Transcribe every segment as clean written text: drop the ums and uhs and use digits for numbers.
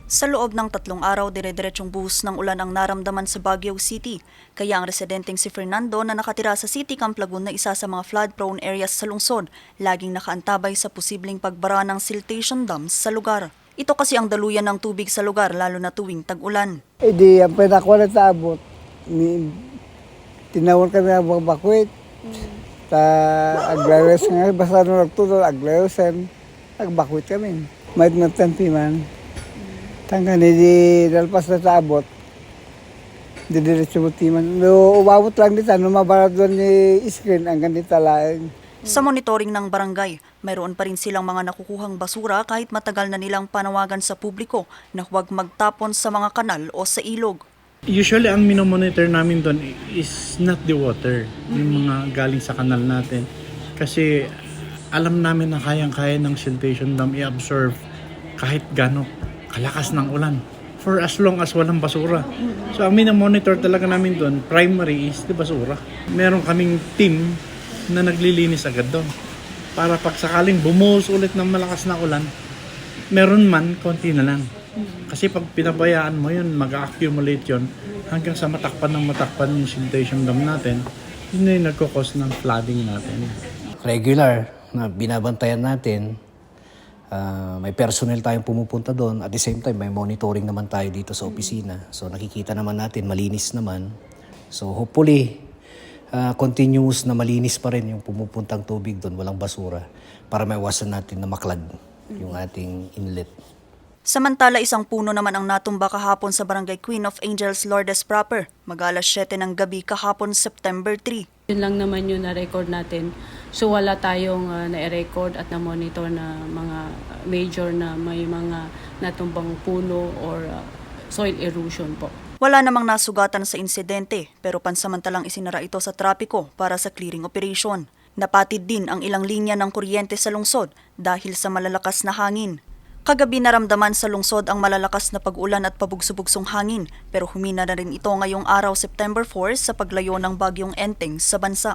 Sa loob ng 3 araw, dire-diretsong buhos ng ulan ang naramdaman sa Baguio City. Kaya ang residenteng si Fernando na nakatira sa City Camp Lagun na isa sa mga flood-prone areas sa lungsod, laging nakaantabay sa posibleng pagbara ng siltation dams sa lugar. Ito kasi ang daluyan ng tubig sa lugar lalo na tuwing tag-ulan. Di ang pinakuha sa abot, tinawon kami ang mga bakwit. Aglayos nga, basta nung nagtulog, aglayosan, agbakwit kami. May natantiman. Tangga di dalpas na sa abot, di diretso mo timan. No, umabot lang dito, mabarad doon ni screen, ang ganito lang. Sa monitoring ng barangay, mayroon pa rin silang mga nakukuhang basura kahit matagal na nilang panawagan sa publiko na huwag magtapon sa mga kanal o sa ilog. Usually, ang minomonitor namin doon is not the water, yung mga galing sa kanal natin. Kasi alam namin na kayang-kaya ng siltation dam i-absorb kahit gano'n kalakas ng ulan for as long as walang basura. So ang minomonitor talaga namin doon, primary is the basura. Meron kaming team na naglilinis agad doon para pag sakaling bumuhos ulit ng malakas na ulan, meron man, konti na lang. Kasi pag pinabayaan mo yun, mag-accumulate yun hanggang sa matakpan yung siltation dam natin, yun na yung nagkukos ng flooding natin. Regular na binabantayan natin, may personnel tayong pumupunta doon. At the same time, may monitoring naman tayo dito sa opisina. So nakikita naman natin, malinis naman. So hopefully, continuous na malinis pa rin yung pumupuntang tubig doon, walang basura, para maiwasan natin na maklag yung ating inlet. Samantala, isang puno naman ang natumba kahapon sa Barangay Queen of Angels, Lourdes proper, mag-alas 7 ng gabi kahapon September 3. Yun lang naman yung na-record natin. So wala tayong na-record at na-monitor na mga major na may mga natumbang puno or soil erosion po. Wala namang nasugatan sa insidente pero pansamantalang isinara ito sa trapiko para sa clearing operation. Napatid din ang ilang linya ng kuryente sa lungsod dahil sa malalakas na hangin. Kagabi naramdaman sa lungsod ang malalakas na pag-ulan at pabugso-bugsong hangin pero humina na rin ito ngayong araw September 4 sa paglayo ng bagyong Enteng sa bansa.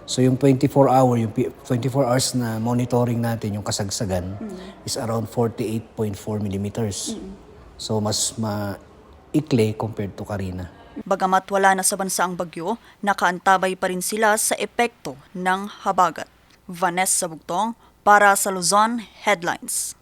So yung 24 hours na monitoring natin, yung kasagsagan, is around 48.4 millimeters. So mas maikli compared to Karina. Bagamat wala na sa bansa ang bagyo, nakaantabay pa rin sila sa epekto ng habagat. Vanessa Bugtong para sa Luzon Headlines.